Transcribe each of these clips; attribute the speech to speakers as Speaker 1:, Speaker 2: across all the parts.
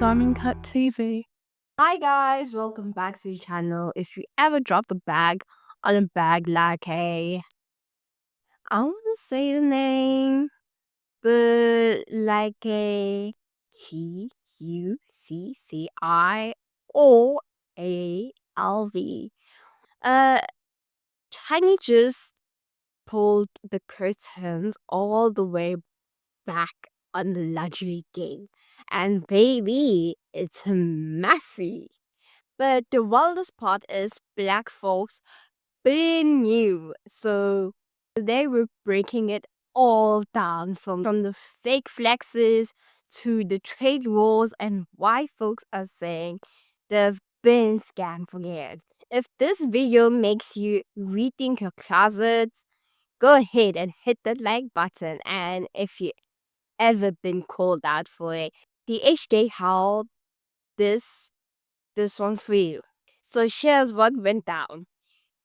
Speaker 1: Diamond Cut TV.
Speaker 2: Hi guys, welcome back to the channel. If you ever dropped a bag on a bag like I want to say the name, but like a QUCCIOALV. Uh, Tiny just pulled the curtains all the way back on the luxury game, and baby, it's messy. But the wildest part is black folks being new. So today we're breaking it all down from the fake flexes to the trade wars and why folks are saying they've been scammed for years. If this video makes you rethink your closet, go ahead and hit that like button. And if you ever been called out for a DHK haul, this this one's for you. So here's what went down.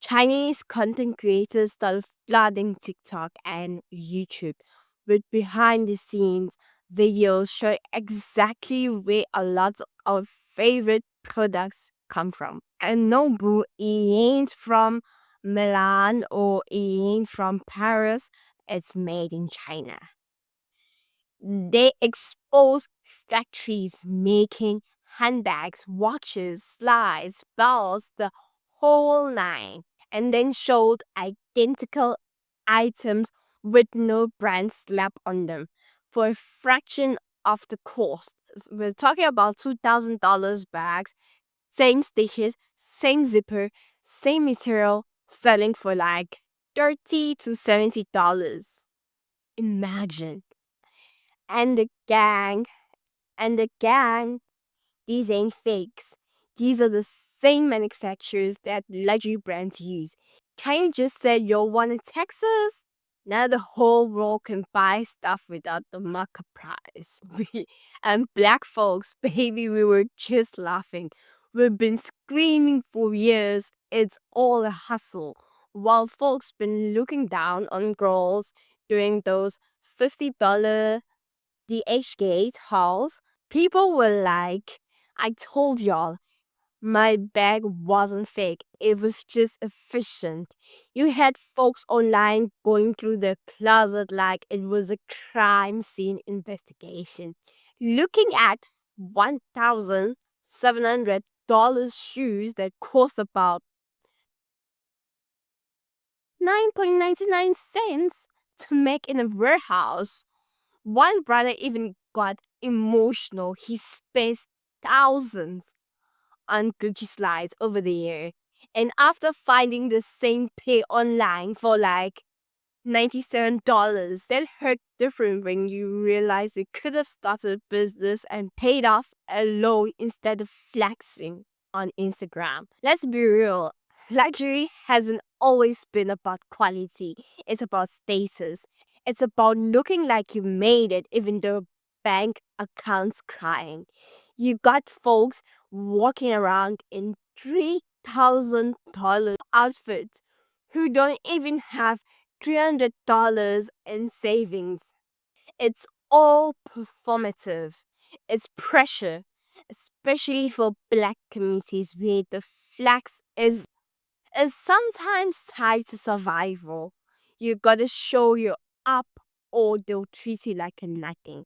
Speaker 2: Chinese content creators started flooding TikTok and YouTube with behind the scenes videos showing exactly where a lot of our favorite products come from. And no boo, it ain't from Milan or it ain't from Paris, it's made in China. They expose factories making handbags, watches, slides, belts, the whole nine, and then showed identical items with no brand slap on them for a fraction of the cost. We're talking about $2,000 bags, same stitches, same zipper, same material, selling for like $30 to $70. Imagine. And the gang, these ain't fakes. These are the same manufacturers that luxury brands use. Can you just say you want in Texas? Now the whole world can buy stuff without the markup price. And black folks, baby, we were just laughing. We've been screaming for years. It's all a hustle. While folks been looking down on girls doing those $50 DH hauls, people were like, I told y'all, my bag wasn't fake. It was just efficient. You had folks online going through their closet like it was a crime scene investigation, looking at $1,700 shoes that cost about 9.99 cents to make in a warehouse. One brother even got emotional. He spent thousands on Gucci slides over the year. And after finding the same pair online for like $97, that hurt different when you realize you could have started a business and paid off a loan instead of flexing on Instagram. Let's be real. Luxury hasn't always been about quality. It's about status. It's about looking like you made it even though bank account's crying. You got folks walking around in $3,000 outfits who don't even have $300 in savings. It's all performative. It's pressure, especially for black communities where the flex is sometimes tied to survival. You gotta show you're up or they'll treat you like a nothing.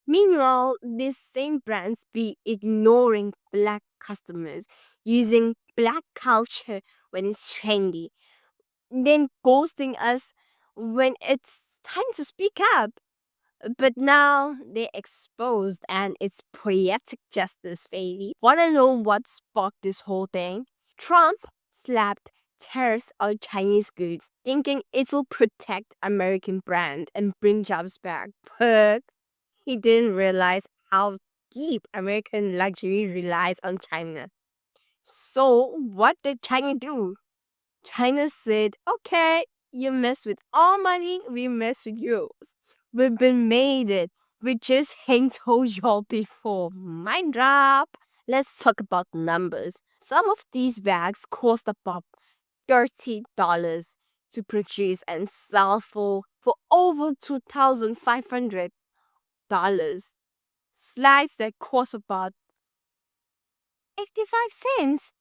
Speaker 2: Meanwhile, these same brands be ignoring black customers, using black culture when it's trendy, then ghosting us when it's time to speak up. But now they're exposed and it's poetic justice, baby. Wanna know what sparked this whole thing? Trump slapped tariffs on Chinese goods, thinking it'll protect American brand and bring jobs back. But he didn't realize how deep American luxury relies on China. So what did China do? China said, okay, you mess with our money, we mess with yours. We've been made it. We just ain't told y'all before. Mind drop. Let's talk about numbers. Some of these bags cost about $30 to produce and sell for over $2,500. Slides that cost about 85 cents.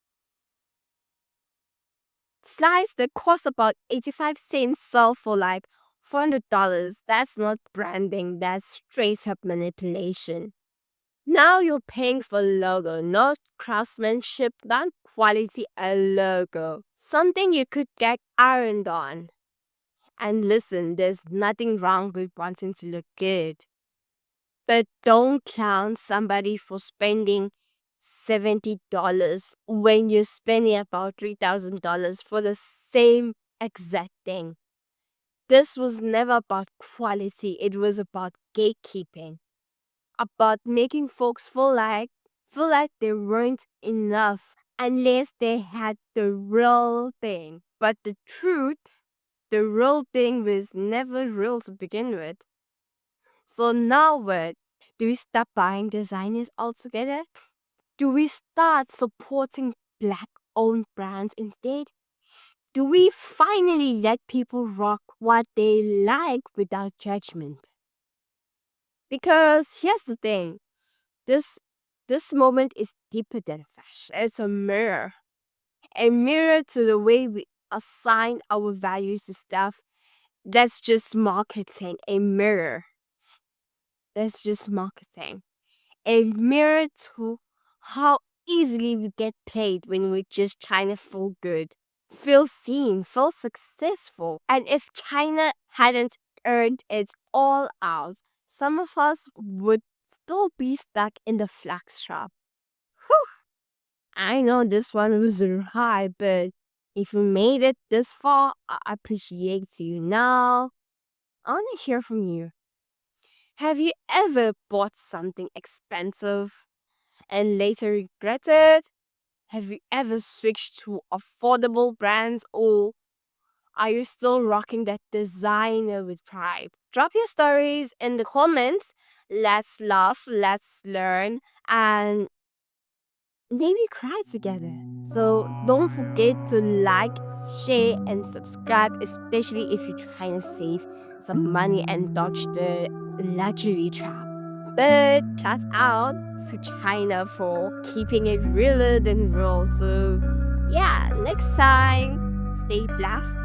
Speaker 2: Slides that cost about 85 cents sell for like $400. That's not branding, that's straight up manipulation. Now you're paying for logo, not craftsmanship, not quality, a logo. Something you could get ironed on. And listen, there's nothing wrong with wanting to look good. But don't clown somebody for spending $70 when you're spending about $3,000 for the same exact thing. This was never about quality, it was about gatekeeping, about making folks feel like they weren't enough unless they had the real thing. But the truth, the real thing was never real to begin with. So now what? Do we stop buying designers altogether? Do we start supporting black owned brands instead? Do we finally let people rock what they like without judgment? Because here's the thing, this this moment is deeper than fashion. It's a mirror to the way we assign our values to stuff. That's just marketing. That's just marketing. A mirror to how easily we get played when we're just trying to feel good, feel seen, feel successful. And if China hadn't earned it all out, some of us would still be stuck in the flax shop. Whew. I know this one was high, but if you made it this far, I appreciate you. Now, I want to hear from you. Have you ever bought something expensive and later regretted? Have you ever switched to affordable brands, or are you still rocking that designer with pride? Drop your stories in the comments. Let's laugh, let's learn, and maybe cry together. So don't forget to like, share, and subscribe, especially if you're trying to save some money and dodge the luxury trap. But shout out to China for keeping it realer than real. So yeah, next time, stay blessed,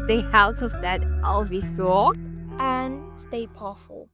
Speaker 2: stay out of that LV store, and stay powerful.